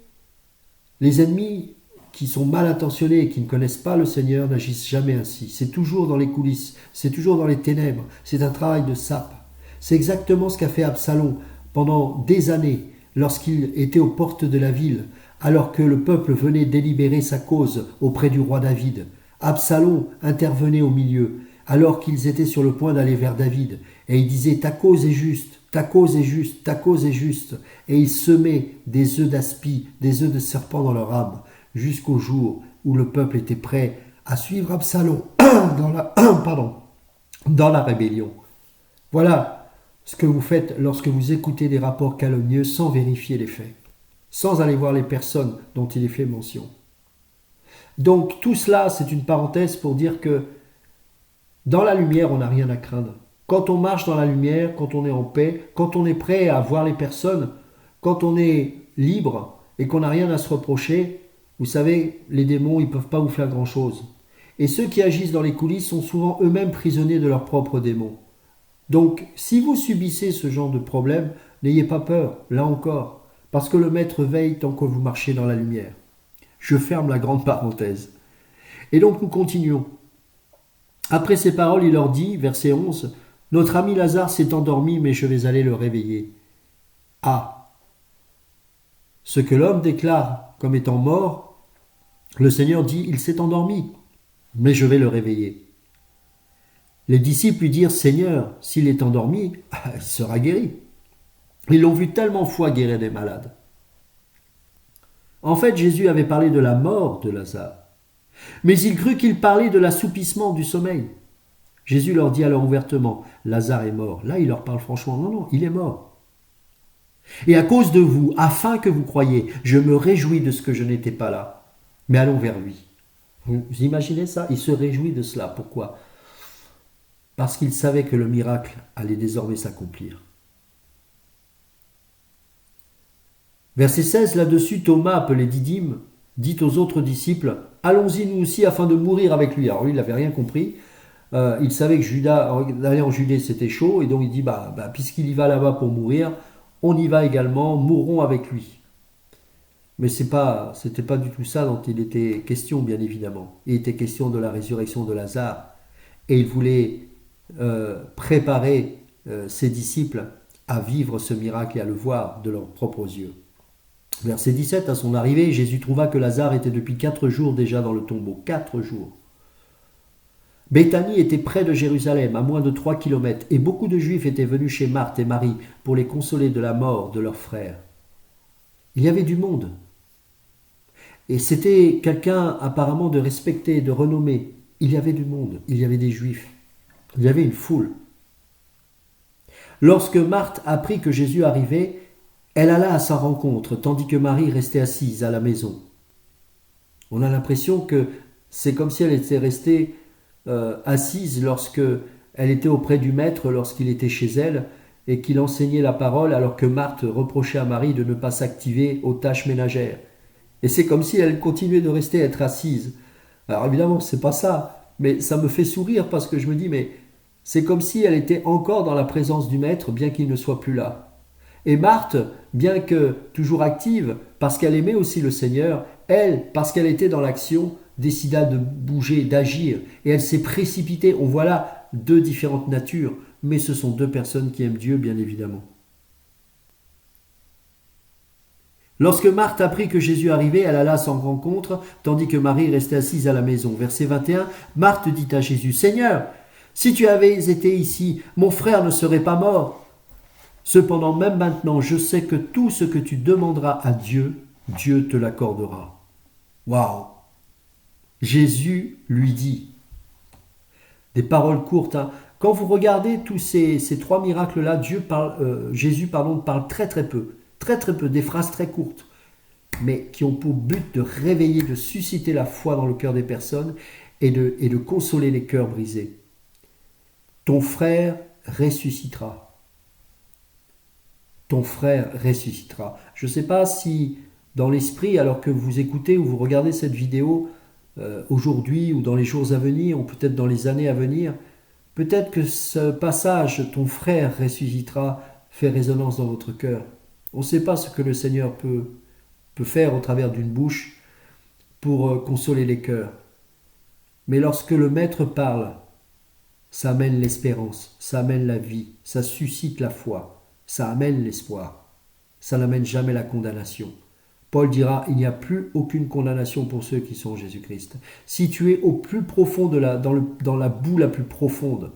les ennemis qui sont mal intentionnés et qui ne connaissent pas le Seigneur n'agissent jamais ainsi. C'est toujours dans les coulisses, c'est toujours dans les ténèbres, c'est un travail de sape. C'est exactement ce qu'a fait Absalom pendant des années lorsqu'il était aux portes de la ville, alors que le peuple venait délibérer sa cause auprès du roi David. Absalom intervenait au milieu, alors qu'ils étaient sur le point d'aller vers David, et il disait « ta cause est juste, ta cause est juste, ta cause est juste », et il semait des œufs d'aspi, des œufs de serpent dans leur âme, jusqu'au jour où le peuple était prêt à suivre Absalom dans la rébellion. Voilà ce que vous faites lorsque vous écoutez des rapports calomnieux sans vérifier les faits, sans aller voir les personnes dont il est fait mention. Donc tout cela, c'est une parenthèse pour dire que dans la lumière, on n'a rien à craindre. Quand on marche dans la lumière, quand on est en paix, quand on est prêt à voir les personnes, quand on est libre et qu'on n'a rien à se reprocher, vous savez, les démons, ils ne peuvent pas vous faire grand-chose. Et ceux qui agissent dans les coulisses sont souvent eux-mêmes prisonniers de leurs propres démons. Donc, si vous subissez ce genre de problème, n'ayez pas peur, là encore, parce que le Maître veille tant que vous marchez dans la lumière. Je ferme la grande parenthèse. Et donc, nous continuons. Après ces paroles, il leur dit, verset 11, « Notre ami Lazare s'est endormi, mais je vais aller le réveiller. » Ah, ce que l'homme déclare comme étant mort, le Seigneur dit, il s'est endormi, mais je vais le réveiller. Les disciples lui dirent, Seigneur, s'il est endormi, il sera guéri. Ils l'ont vu tellement fois guérir des malades. En fait, Jésus avait parlé de la mort de Lazare, mais il crut qu'il parlait de l'assoupissement du sommeil. Jésus leur dit alors ouvertement, Lazare est mort. Là, il leur parle franchement, non, il est mort. Et à cause de vous, afin que vous croyiez, je me réjouis de ce que je n'étais pas là. Mais allons vers lui. Vous imaginez ça? Il se réjouit de cela. Pourquoi? Parce qu'il savait que le miracle allait désormais s'accomplir. Verset 16, là-dessus, Thomas, appelé Didyme, dit aux autres disciples, allons-y nous aussi afin de mourir avec lui. Alors lui, il n'avait rien compris. Il savait que d'aller en Judée, c'était chaud. Et donc il dit, puisqu'il y va là-bas pour mourir, on y va également, mourrons avec lui. Mais c'était pas du tout ça dont il était question, bien évidemment. Il était question de la résurrection de Lazare. Et il voulait préparer ses disciples à vivre ce miracle et à le voir de leurs propres yeux. Verset 17, à son arrivée, Jésus trouva que Lazare était depuis 4 jours déjà dans le tombeau. 4 jours. Béthanie était près de Jérusalem, à moins de 3 kilomètres, et beaucoup de Juifs étaient venus chez Marthe et Marie pour les consoler de la mort de leur frère. Il y avait du monde. Et c'était quelqu'un apparemment de respecté, de renommé. Il y avait du monde, il y avait des Juifs, il y avait une foule. Lorsque Marthe apprit que Jésus arrivait, elle alla à sa rencontre, tandis que Marie restait assise à la maison. On a l'impression que c'est comme si elle était restée assise lorsque elle était auprès du maître, lorsqu'il était chez elle, et qu'il enseignait la parole, alors que Marthe reprochait à Marie de ne pas s'activer aux tâches ménagères. Et c'est comme si elle continuait de rester être assise. Alors évidemment, c'est pas ça, mais ça me fait sourire parce que je me dis, mais c'est comme si elle était encore dans la présence du maître, bien qu'il ne soit plus là. Et Marthe, bien que toujours active, parce qu'elle aimait aussi le Seigneur, elle, parce qu'elle était dans l'action, décida de bouger, d'agir. Et elle s'est précipitée. On voit là 2 différentes natures, mais ce sont 2 personnes qui aiment Dieu, bien évidemment. Lorsque Marthe apprit que Jésus arrivait, elle alla à son rencontre, tandis que Marie restait assise à la maison. Verset 21, Marthe dit à Jésus, « Seigneur, si tu avais été ici, mon frère ne serait pas mort. Cependant, même maintenant, je sais que tout ce que tu demanderas à Dieu, Dieu te l'accordera. » Waouh! Jésus lui dit, des paroles courtes, hein. Quand vous regardez tous ces 3 miracles-là, Jésus parle très très peu, des phrases très courtes, mais qui ont pour but de réveiller, de susciter la foi dans le cœur des personnes et de consoler les cœurs brisés. Ton frère ressuscitera. Ton frère ressuscitera. Je ne sais pas si dans l'esprit, alors que vous écoutez ou vous regardez cette vidéo aujourd'hui ou dans les jours à venir ou peut-être dans les années à venir, peut-être que ce passage, ton frère ressuscitera, fait résonance dans votre cœur. On ne sait pas ce que le Seigneur peut faire au travers d'une bouche pour consoler les cœurs. Mais lorsque le Maître parle, ça amène l'espérance, ça amène la vie, ça suscite la foi, ça amène l'espoir. Ça n'amène jamais la condamnation. Paul dira, il n'y a plus aucune condamnation pour ceux qui sont en Jésus-Christ. Si tu es au plus profond dans la boue la plus profonde,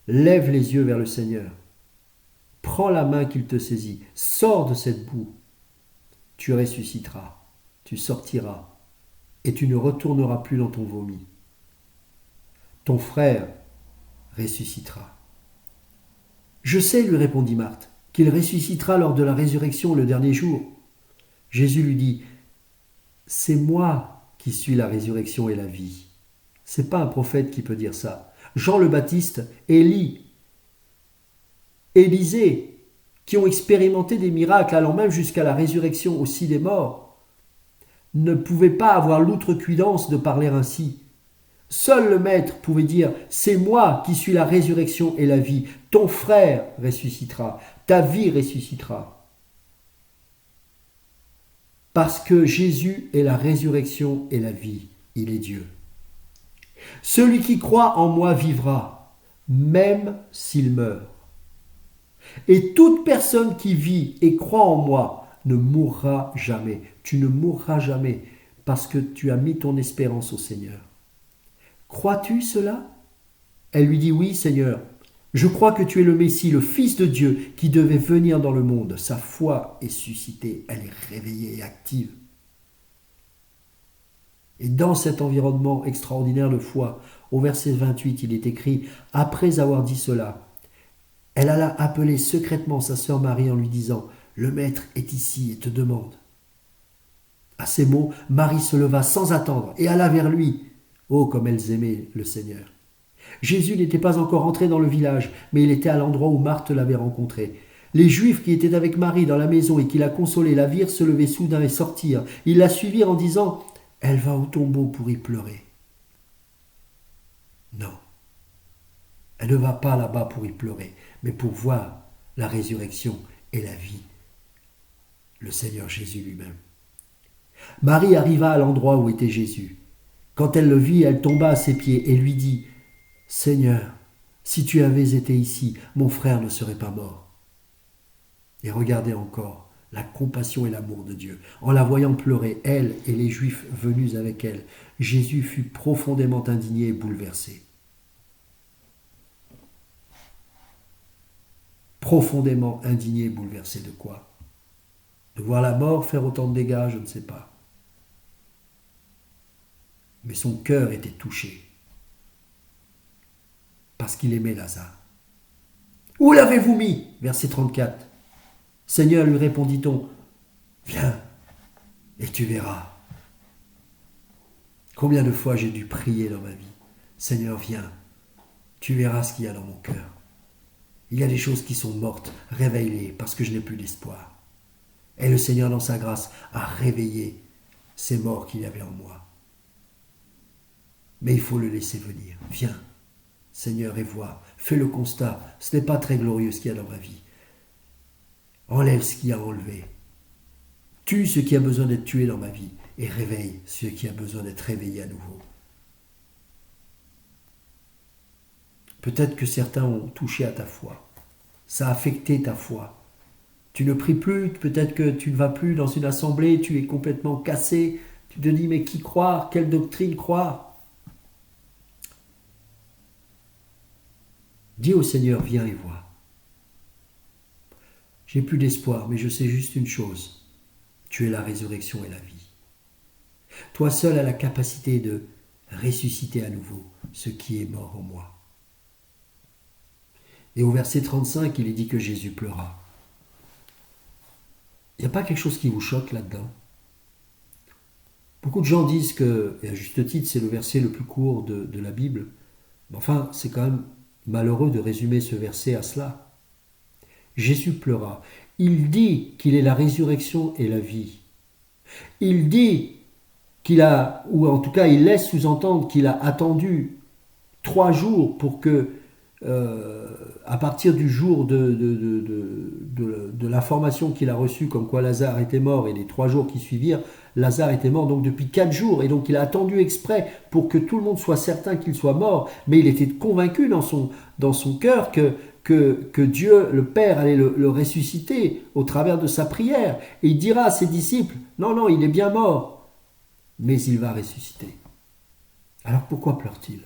lève les yeux vers le Seigneur. Prends la main qu'il te saisit. Sors de cette boue. Tu ressusciteras. Tu sortiras. Et tu ne retourneras plus dans ton vomi. Ton frère ressuscitera. Je sais, lui répondit Marthe, qu'il ressuscitera lors de la résurrection le dernier jour. Jésus lui dit, c'est moi qui suis la résurrection et la vie. C'est pas un prophète qui peut dire ça. Jean le Baptiste, Élie, Élisée, qui ont expérimenté des miracles allant même jusqu'à la résurrection aussi des morts, ne pouvaient pas avoir l'outrecuidance de parler ainsi. Seul le Maître pouvait dire, c'est moi qui suis la résurrection et la vie. Ton frère ressuscitera, ta vie ressuscitera. Parce que Jésus est la résurrection et la vie, il est Dieu. Celui qui croit en moi vivra, même s'il meurt. Et toute personne qui vit et croit en moi ne mourra jamais. Tu ne mourras jamais parce que tu as mis ton espérance au Seigneur. Crois-tu cela? Elle lui dit, oui, Seigneur. Je crois que tu es le Messie, le Fils de Dieu, qui devait venir dans le monde. Sa foi est suscitée, elle est réveillée et active. Et dans cet environnement extraordinaire de foi, au verset 28, il est écrit, après avoir dit cela, elle alla appeler secrètement sa sœur Marie en lui disant, le Maître est ici et te demande. À ces mots, Marie se leva sans attendre et alla vers lui. Oh, comme elles aimaient le Seigneur. Jésus n'était pas encore entré dans le village, mais il était à l'endroit où Marthe l'avait rencontré. Les Juifs qui étaient avec Marie dans la maison et qui la consolaient la virent se lever soudain et sortir. Ils la suivirent en disant « Elle va au tombeau pour y pleurer. » Non, elle ne va pas là-bas pour y pleurer, mais pour voir la résurrection et la vie, le Seigneur Jésus lui-même. Marie arriva à l'endroit où était Jésus. Quand elle le vit, elle tomba à ses pieds et lui dit « Seigneur, Si tu avais été ici, mon frère ne serait pas mort. Et regardez encore la compassion et l'amour de Dieu. En la voyant pleurer, elle et les Juifs venus avec elle, Jésus fut profondément indigné et bouleversé. Profondément indigné et bouleversé de quoi? De voir la mort faire autant de dégâts, je ne sais pas. Mais son cœur était touché parce qu'il aimait Lazare. Où l'avez-vous mis? Verset 34. Seigneur, lui répondit-on, viens et tu verras. Combien de fois j'ai dû prier dans ma vie. Seigneur, viens, tu verras ce qu'il y a dans mon cœur. Il y a des choses qui sont mortes, réveille-les parce que je n'ai plus d'espoir. Et le Seigneur, dans sa grâce, a réveillé ces morts qu'il y avait en moi. Mais il faut le laisser venir. Viens, Seigneur, et vois. Fais le constat. Ce n'est pas très glorieux ce qu'il y a dans ma vie. Enlève ce qu'il y a enlevé. Tue ce qui a besoin d'être tué dans ma vie et réveille ce qui a besoin d'être réveillé à nouveau. Peut-être que certains ont touché à ta foi. Ça a affecté ta foi. Tu ne pries plus, peut-être que tu ne vas plus dans une assemblée, tu es complètement cassé. Tu te dis, mais qui croire? Quelle doctrine croire? Dis au Seigneur, viens et vois. J'ai plus d'espoir, mais je sais juste une chose. Tu es la résurrection et la vie. Toi seul as la capacité de ressusciter à nouveau ce qui est mort en moi. Et au verset 35, il est dit que Jésus pleura. Il n'y a pas quelque chose qui vous choque là-dedans? Beaucoup de gens disent que, et à juste titre, c'est le verset le plus court de la Bible. Mais enfin, c'est quand même malheureux de résumer ce verset à cela. Jésus pleura. Il dit qu'il est la résurrection et la vie. Il dit qu'il a, ou en tout cas il laisse sous-entendre qu'il a attendu 3 jours pour que, à partir du jour de l'information qu'il a reçue comme quoi Lazare était mort et les 3 jours qui suivirent, Lazare était mort donc depuis 4 jours et donc il a attendu exprès pour que tout le monde soit certain qu'il soit mort, mais il était convaincu dans son cœur que Dieu, le Père, allait le ressusciter au travers de sa prière. Et il dira à ses disciples, non, il est bien mort, mais il va ressusciter. Alors pourquoi pleure-t-il?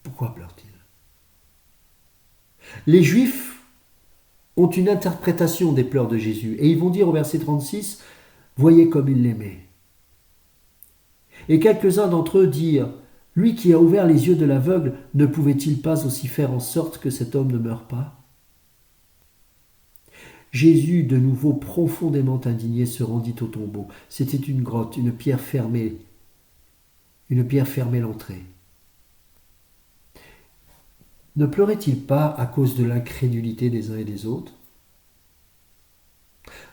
Pourquoi pleure-t-il? Les Juifs ont une interprétation des pleurs de Jésus et ils vont dire au verset 36, « Voyez comme il l'aimait ». Et quelques-uns d'entre eux dirent, « Lui qui a ouvert les yeux de l'aveugle, ne pouvait-il pas aussi faire en sorte que cet homme ne meure pas ?» Jésus, de nouveau profondément indigné, se rendit au tombeau. C'était une grotte, une pierre fermée l'entrée. Ne pleurait-il pas à cause de l'incrédulité des uns et des autres?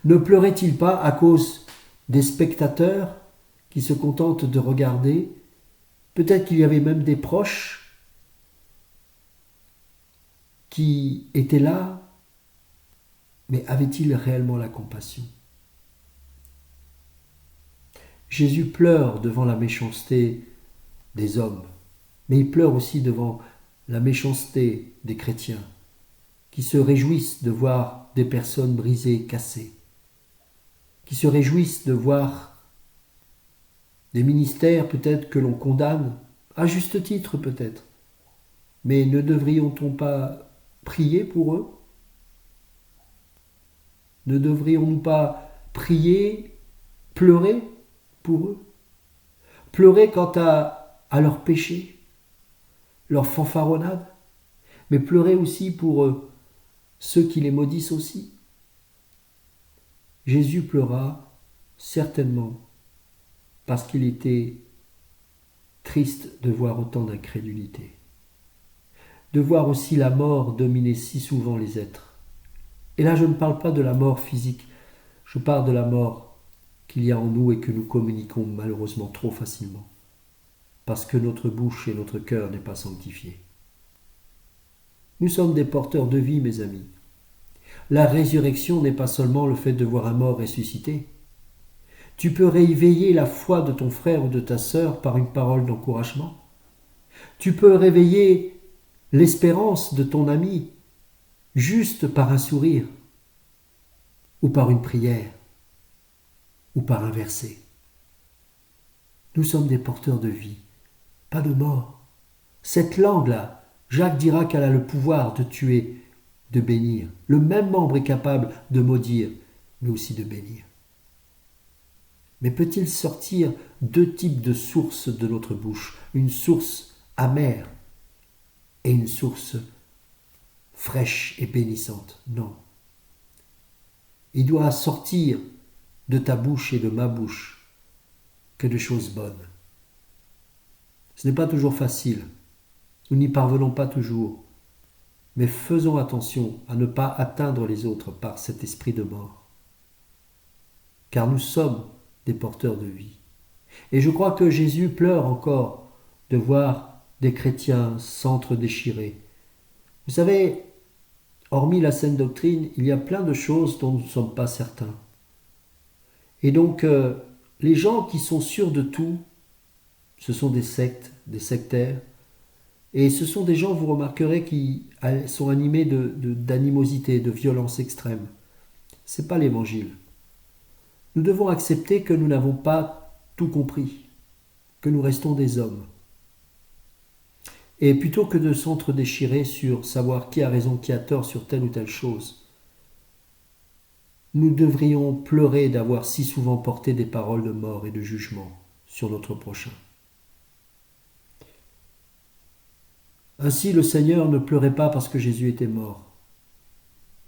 Ne pleurait-il pas à cause des spectateurs qui se contentent de regarder? Peut-être qu'il y avait même des proches qui étaient là, mais avait-il réellement la compassion? Jésus pleure devant la méchanceté des hommes, mais il pleure aussi devant la méchanceté des chrétiens, qui se réjouissent de voir des personnes brisées, cassées, qui se réjouissent de voir des ministères peut-être que l'on condamne, à juste titre peut-être, mais ne devrions-nous pas prier pour eux? Ne devrions-nous pas prier, pleurer pour eux? Pleurer quant à leurs péchés, leur fanfaronnade, mais pleurer aussi pour ceux qui les maudissent aussi. Jésus pleura certainement parce qu'il était triste de voir autant d'incrédulité, de voir aussi la mort dominer si souvent les êtres. Et là, je ne parle pas de la mort physique, je parle de la mort qu'il y a en nous et que nous communiquons malheureusement trop facilement, parce que notre bouche et notre cœur n'est pas sanctifié. Nous sommes des porteurs de vie, mes amis. La résurrection n'est pas seulement le fait de voir un mort ressusciter. Tu peux réveiller la foi de ton frère ou de ta sœur par une parole d'encouragement. Tu peux réveiller l'espérance de ton ami juste par un sourire, ou par une prière, ou par un verset. Nous sommes des porteurs de vie, pas de mort. Cette langue-là, Jacques dira qu'elle a le pouvoir de tuer, de bénir. Le même membre est capable de maudire, mais aussi de bénir. Mais peut-il sortir deux types de sources de notre bouche, une source amère et une source fraîche et bénissante? Non. Il doit sortir de ta bouche et de ma bouche que de choses bonnes. Ce n'est pas toujours facile, nous n'y parvenons pas toujours, mais faisons attention à ne pas atteindre les autres par cet esprit de mort, car nous sommes des porteurs de vie. Et je crois que Jésus pleure encore de voir des chrétiens s'entre-déchirer. Vous savez, hormis la saine doctrine, il y a plein de choses dont nous ne sommes pas certains. Et donc, les gens qui sont sûrs de tout, ce sont des sectes, des sectaires, et ce sont des gens, vous remarquerez, qui sont animés d'animosité, de violence extrême. Ce n'est pas l'évangile. Nous devons accepter que nous n'avons pas tout compris, que nous restons des hommes. Et plutôt que de s'entre-déchirer sur savoir qui a raison, qui a tort sur telle ou telle chose, nous devrions pleurer d'avoir si souvent porté des paroles de mort et de jugement sur notre prochain. Ainsi, le Seigneur ne pleurait pas parce que Jésus était mort.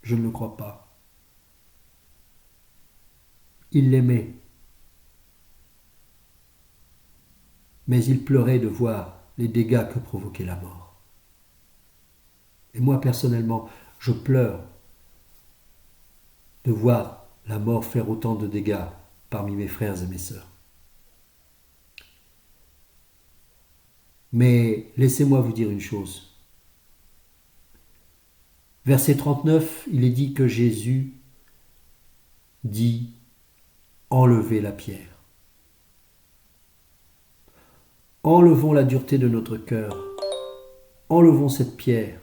Je ne le crois pas. Il l'aimait. Mais il pleurait de voir les dégâts que provoquait la mort. Et moi, personnellement, je pleure de voir la mort faire autant de dégâts parmi mes frères et mes sœurs. Mais laissez-moi vous dire une chose. Verset 39, il est dit que Jésus dit « Enlevez la pierre ». Enlevons la dureté de notre cœur, enlevons cette pierre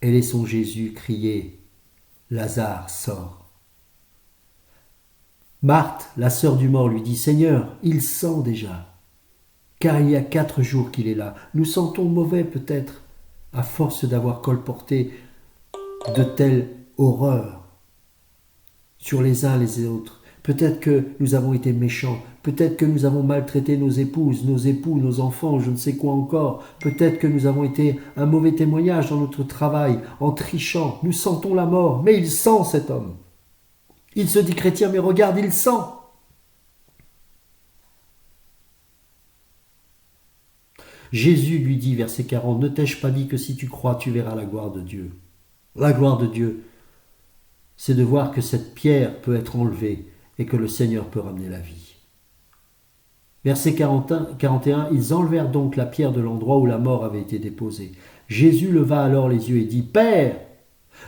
et laissons Jésus crier « Lazare, sors ». Marthe, la sœur du mort, lui dit « Seigneur, il sent déjà, car il y a 4 jours qu'il est là. Nous sentons mauvais peut-être, à force d'avoir colporté de telles horreurs sur les uns les autres. Peut-être que nous avons été méchants, peut-être que nous avons maltraité nos épouses, nos époux, nos enfants, je ne sais quoi encore. Peut-être que nous avons été un mauvais témoignage dans notre travail, en trichant. Nous sentons la mort, mais il sent cet homme. Il se dit chrétien, mais regarde, il sent. Jésus lui dit, verset 40, « Ne t'ai-je pas dit que si tu crois, tu verras la gloire de Dieu ?» La gloire de Dieu, c'est de voir que cette pierre peut être enlevée et que le Seigneur peut ramener la vie. Verset 41, ils enlevèrent donc la pierre de l'endroit où la mort avait été déposée. Jésus leva alors les yeux et dit, « Père,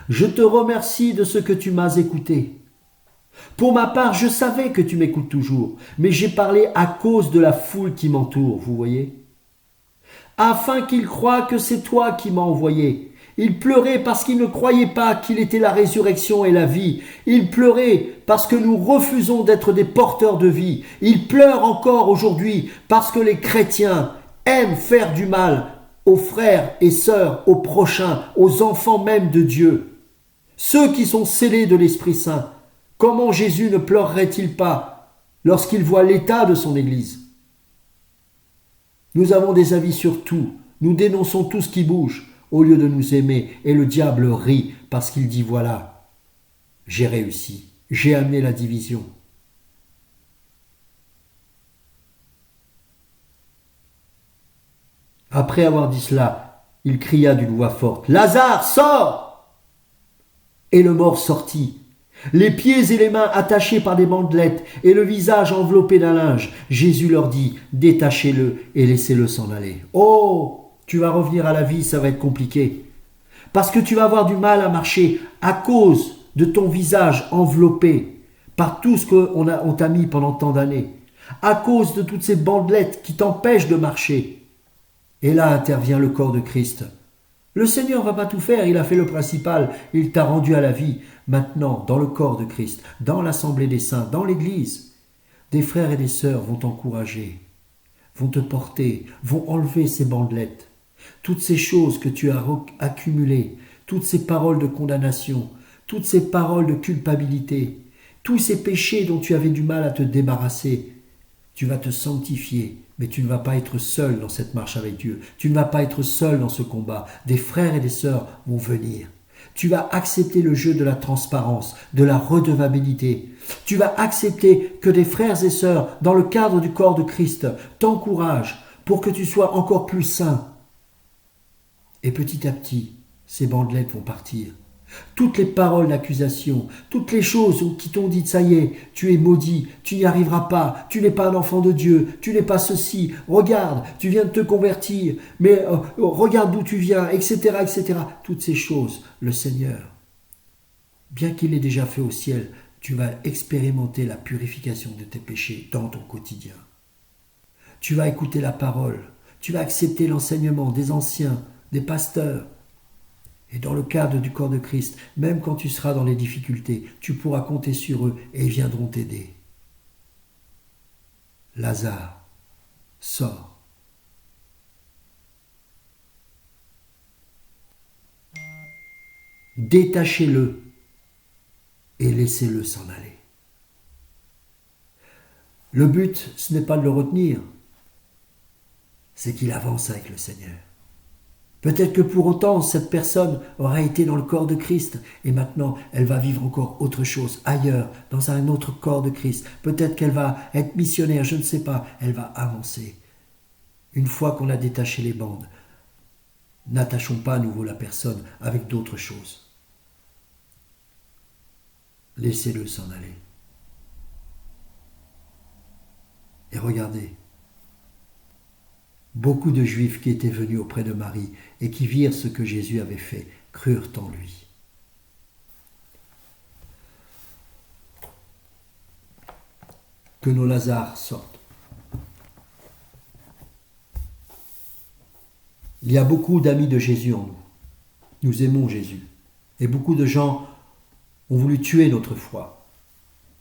je te remercie de ce que tu m'as écouté. Pour ma part, je savais que tu m'écoutes toujours, mais j'ai parlé à cause de la foule qui m'entoure, vous voyez, afin qu'ils croient que c'est toi qui m'as envoyé. » Il pleurait parce qu'il ne croyait pas qu'il était la résurrection et la vie. Il pleurait parce que nous refusons d'être des porteurs de vie. Il pleure encore aujourd'hui parce que les chrétiens aiment faire du mal aux frères et sœurs, aux prochains, aux enfants même de Dieu. Ceux qui sont scellés de l'Esprit Saint. Comment Jésus ne pleurerait-il pas lorsqu'il voit l'état de son Église? Nous avons des avis sur tout. Nous dénonçons tout ce qui bouge au lieu de nous aimer. Et le diable rit parce qu'il dit, voilà, j'ai réussi, j'ai amené la division. Après avoir dit cela, il cria d'une voix forte, « Lazare, sors !» Et le mort sortit, les pieds et les mains attachés par des bandelettes et le visage enveloppé d'un linge. Jésus leur dit, « Détachez-le et laissez-le s'en aller. » Oh, tu vas revenir à la vie, ça va être compliqué. Parce que tu vas avoir du mal à marcher à cause de ton visage enveloppé par tout ce qu'on t'a mis pendant tant d'années. À cause de toutes ces bandelettes qui t'empêchent de marcher. Et là intervient le corps de Christ. Le Seigneur ne va pas tout faire, il a fait le principal, il t'a rendu à la vie. Maintenant, dans le corps de Christ, dans l'assemblée des saints, dans l'Église, des frères et des sœurs vont t'encourager, vont te porter, vont enlever ces bandelettes. Toutes ces choses que tu as accumulées, toutes ces paroles de condamnation, toutes ces paroles de culpabilité, tous ces péchés dont tu avais du mal à te débarrasser, tu vas te sanctifier, mais tu ne vas pas être seul dans cette marche avec Dieu. Tu ne vas pas être seul dans ce combat. Des frères et des sœurs vont venir. Tu vas accepter le jeu de la transparence, de la redevabilité. Tu vas accepter que des frères et sœurs, dans le cadre du corps de Christ, t'encouragent pour que tu sois encore plus saint. Et petit à petit, ces bandelettes vont partir. Toutes les paroles d'accusation, toutes les choses qui t'ont dit, ça y est, tu es maudit, tu n'y arriveras pas, tu n'es pas un enfant de Dieu, tu n'es pas ceci, regarde, tu viens de te convertir, mais regarde d'où tu viens, etc., etc. Toutes ces choses, le Seigneur, bien qu'il l'ait déjà fait au ciel, tu vas expérimenter la purification de tes péchés dans ton quotidien. Tu vas écouter la parole, tu vas accepter l'enseignement des anciens, des pasteurs. Et dans le cadre du corps de Christ, même quand tu seras dans les difficultés, tu pourras compter sur eux et ils viendront t'aider. Lazare, sors. Détachez-le et laissez-le s'en aller. Le but, ce n'est pas de le retenir, c'est qu'il avance avec le Seigneur. Peut-être que pour autant, cette personne aura été dans le corps de Christ et maintenant, elle va vivre encore autre chose, ailleurs, dans un autre corps de Christ. Peut-être qu'elle va être missionnaire, je ne sais pas, elle va avancer. Une fois qu'on a détaché les bandes, n'attachons pas à nouveau la personne avec d'autres choses. Laissez-le s'en aller. Et regardez, beaucoup de Juifs qui étaient venus auprès de Marie et qui virent ce que Jésus avait fait, crurent en lui. Que nos Lazars sortent. Il y a beaucoup d'amis de Jésus en nous. Nous aimons Jésus. Et beaucoup de gens ont voulu tuer notre foi.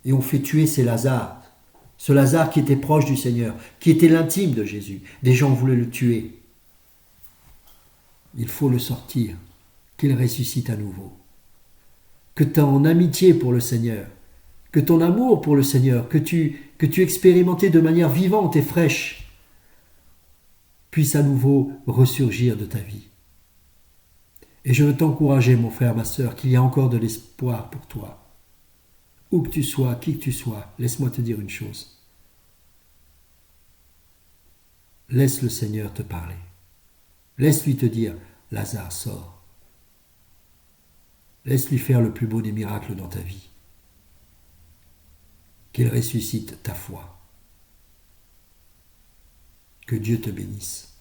Et ont fait tuer ces Lazars. Ce Lazare qui était proche du Seigneur, qui était l'intime de Jésus. Des gens voulaient le tuer. Il faut le sortir, qu'il ressuscite à nouveau. Que ton amitié pour le Seigneur, que ton amour pour le Seigneur, que tu expérimentais de manière vivante et fraîche, puisse à nouveau ressurgir de ta vie. Et je veux t'encourager, mon frère, ma sœur, qu'il y a encore de l'espoir pour toi. Où que tu sois, qui que tu sois, laisse-moi te dire une chose. Laisse le Seigneur te parler. Laisse-lui te dire, Lazare, sors. Laisse-lui faire le plus beau des miracles dans ta vie. Qu'il ressuscite ta foi. Que Dieu te bénisse.